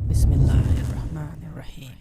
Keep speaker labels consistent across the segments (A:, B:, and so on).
A: Bismillahirrahmanirrahim.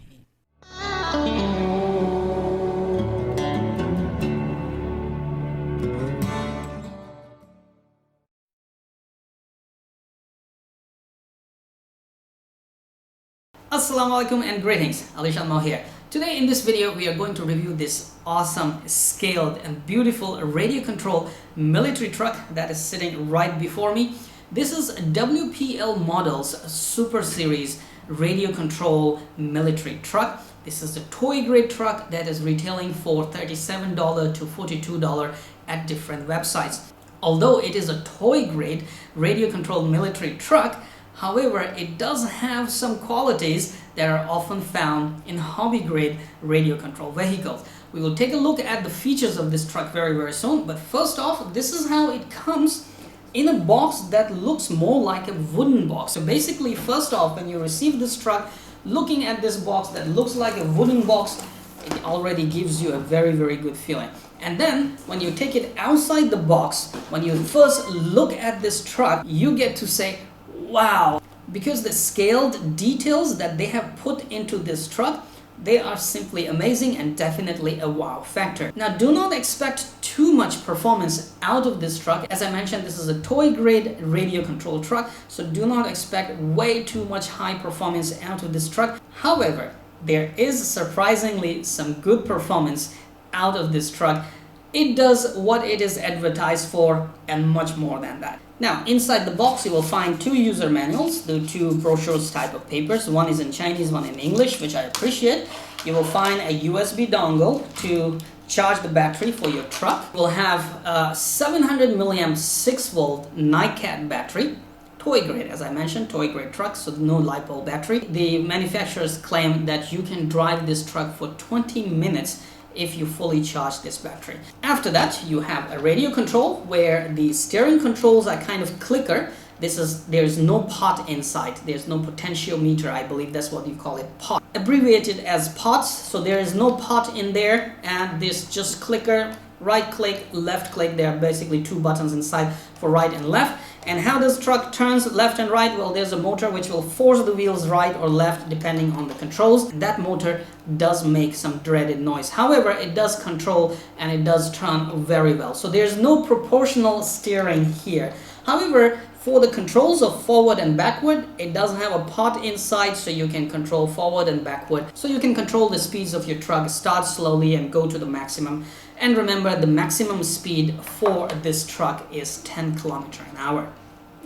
A: Assalamu alaikum and greetings. Alishan Mo here. Today in this video we are going to review this awesome scaled and beautiful radio control military truck that is sitting right before me. This is WPL Models Super Series radio control military truck. This is a toy grade truck that is retailing for $37 to $42 at different websites. Although it is a toy grade radio control military truck, however, it does have some qualities that are often found in hobby grade radio control vehicles. We will take a look at the features of this truck very soon, but first off, this is how it comes in a box that looks more like a wooden box. So basically, first off, when you receive this truck, looking at this box that looks like a wooden box, it already gives you a very good feeling. And then when you take it outside the box, when you first look at this truck, you get to say, wow, because the scaled details that they have put into this truck, they are simply amazing and definitely a wow factor. Now, do not expect too much performance out of this truck. As I mentioned, this is a toy grade radio control truck, so do not expect way too much high performance out of this truck. However, there is surprisingly some good performance out of this truck. It does what it is advertised for and much more than that. Now, inside the box, you will find two user manuals, the two brochures type of papers. One is in Chinese, one in English, which I appreciate. You will find a USB dongle to charge the battery for your truck. We'll have a 700 milliamp 6-volt NiCad battery. Toy grade, as I mentioned, toy grade truck, so no LiPo battery. The manufacturers claim that you can drive this truck for 20 minutes if you fully charge this battery. After that, you have a radio control where the steering controls are kind of clicker. There's no pot inside. There's no potentiometer. I believe that's what you call it, pot. Abbreviated as pots. So there is no pot in there, and this just clicker, right click, left click. There are basically two buttons inside for right and left. And how this truck turns left and right? Well, there's a motor which will force the wheels right or left depending on the controls. That motor does make some dreaded noise. However, it does control and it does turn very well. So there's no proportional steering here. However, for the controls of forward and backward, it doesn't have a pot inside, so you can control forward and backward. So you can control the speeds of your truck, start slowly and go to the maximum. And remember, the maximum speed for this truck is 10 kilometers an hour.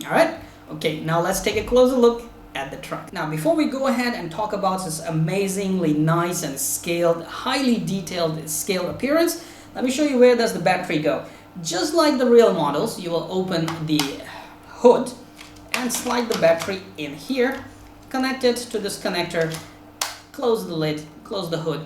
A: All right. Okay, now let's take a closer look at the truck. Now, before we go ahead and talk about this amazingly nice and scaled, highly detailed scale appearance, let me show you where does the battery go. Just like the real models, you will open the hood and slide the battery in here, connect it to this connector, close the lid, close the hood,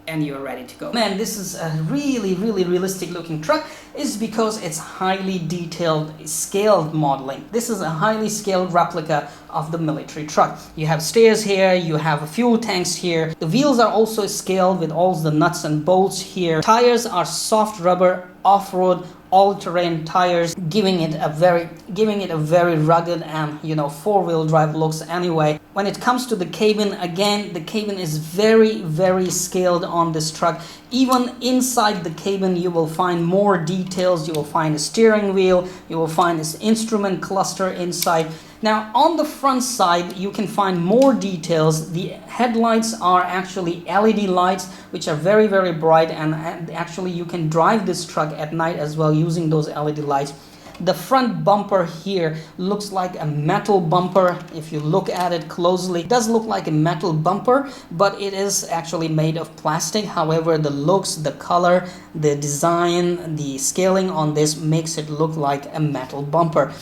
A: and you're ready to go. Man, this is a really realistic looking truck, is because it's highly detailed scaled modeling. This is a highly scaled replica of the military truck. You have stairs here, you have fuel tanks here. The wheels are also scaled with all the nuts and bolts here. Tires are soft rubber off-road all-terrain tires, giving it a very rugged and four-wheel drive looks anyway. When it comes to the cabin, again, the cabin is very scaled on this truck. Even inside the cabin, you will find more details. You will find a steering wheel, you will find this instrument cluster inside. Now, on the front side, you can find more details. The headlights are actually LED lights, which are very bright, and actually you can drive this truck at night as well using those LED lights. The front bumper here looks like a metal bumper. If you look at it closely, it does look like a metal bumper, but it is actually made of plastic. However, the looks, the color, the design, the scaling on this makes it look like a metal bumper.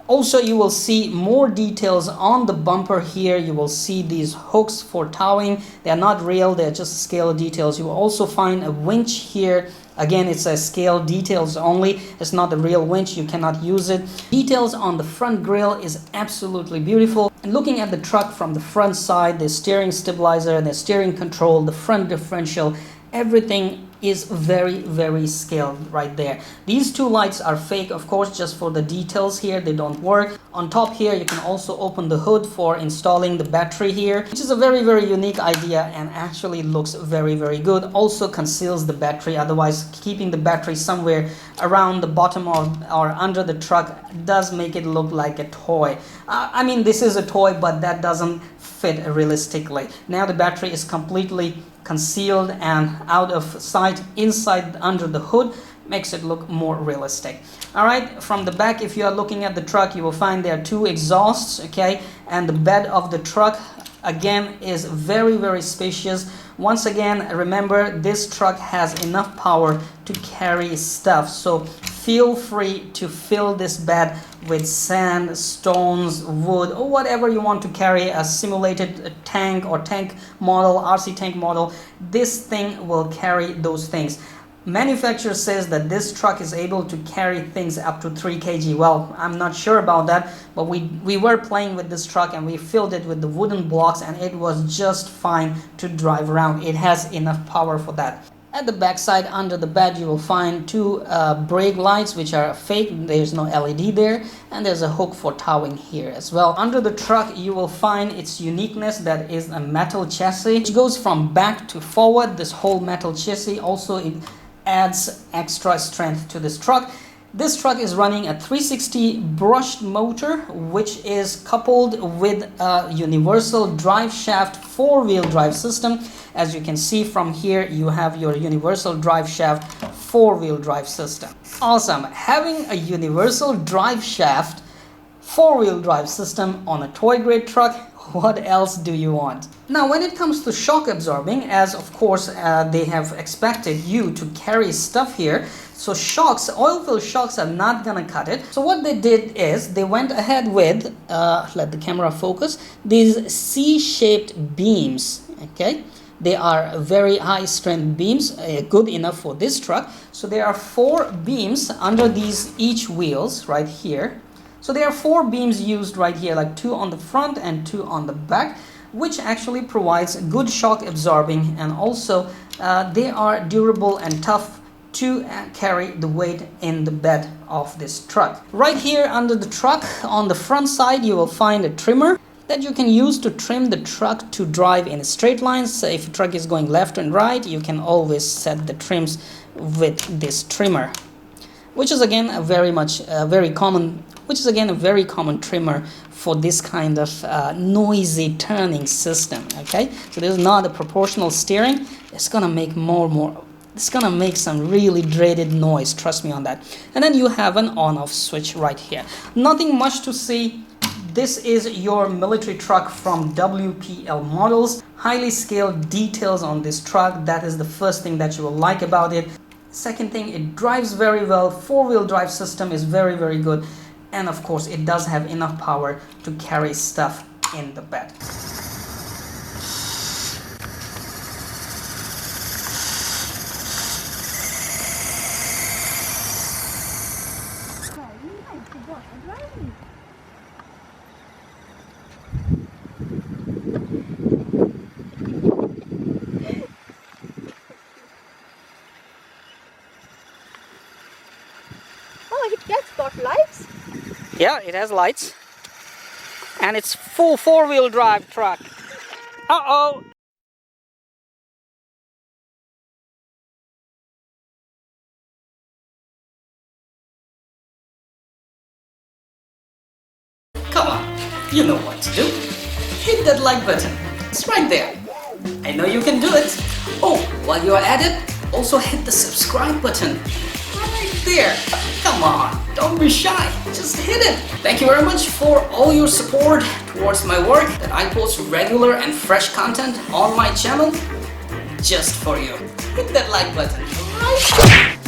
A: Also, you will see more details on the bumper here. You will see these hooks for towing. They are not real, they're just scale details. You will also find a winch here. Again, it's a scale details only. It's not a real winch, you cannot use it. Details on the front grille is absolutely beautiful. And looking at the truck from the front side, the steering stabilizer, the steering control, the front differential, everything is very scaled right there. These two lights are fake, of course, just for the details here. They don't work. On top here, you can also open the hood for installing the battery here, which is a very unique idea and actually looks very good. Also conceals the battery, otherwise keeping the battery somewhere around the bottom or under the truck does make it look like a toy. I mean, this is a toy, but that doesn't fit realistically. Now the battery is completely concealed and out of sight inside under the hood, makes it look more realistic. All right, from the back, if you are looking at the truck, you will find there are two exhausts, okay, and the bed of the truck again is very spacious. Once again, remember, this truck has enough power to carry stuff, so feel free to fill this bed with sand, stones, wood, or whatever you want to carry. A simulated tank or tank model, RC tank model, this thing will carry those things. Manufacturer says that this truck is able to carry things up to 3 kg. Well, I'm not sure about that, but we were playing with this truck and we filled it with the wooden blocks and it was just fine to drive around. It has enough power for that. At the back side under the bed, you will find two brake lights, which are fake. There's no LED there, and there's a hook for towing here as well. Under the truck, you will find its uniqueness, that is a metal chassis which goes from back to forward. This whole metal chassis also, it adds extra strength to this truck. This truck is running a 360 brushed motor, which is coupled with a universal drive shaft 4-wheel drive system. As you can see from here, you have your universal drive shaft 4-wheel drive system. Awesome. Having a universal drive shaft 4-wheel drive system on a toy grade truck, what else do you want? Now, when it comes to shock absorbing, as of course they have expected you to carry stuff here, so shocks, oil-filled shocks are not gonna cut it. So what they did is they went ahead with, let the camera focus, these C-shaped beams, okay? They are very high strength beams, good enough for this truck. So there are 4 beams under these each wheels right here. So there are 4 beams used right here, like 2 on the front and 2 on the back, which actually provides good shock absorbing, and also they are durable and tough to carry the weight in the bed of this truck. Right here under the truck on the front side, you will find a trimmer that you can use to trim the truck to drive in straight lines. So if the truck is going left and right, you can always set the trims with this trimmer, which is again a very common trimmer for this kind of noisy turning system. Okay, so this is not a proportional steering. It's gonna make it's gonna make some really dreaded noise, trust me on that. And then you have an on-off switch right here. Nothing much to see. This is your military truck from WPL models. Highly scaled details on this truck. That is the first thing that you will like about it. Second thing, it drives very well. 4-wheel drive system is very good. And of course, it does have enough power to carry stuff in the bed.
B: It's got lights?
A: Yeah, it has lights. And it's full 4-wheel drive truck. Uh-oh! Come on, you know what to do. Hit that like button. It's right there. I know you can do it. Oh, while you're at it, also hit the subscribe button. Right there. Come on, don't be shy. Just hit it. Thank you very much for all your support towards my work, that I post regular and fresh content on my channel just for you. Hit that like button right there.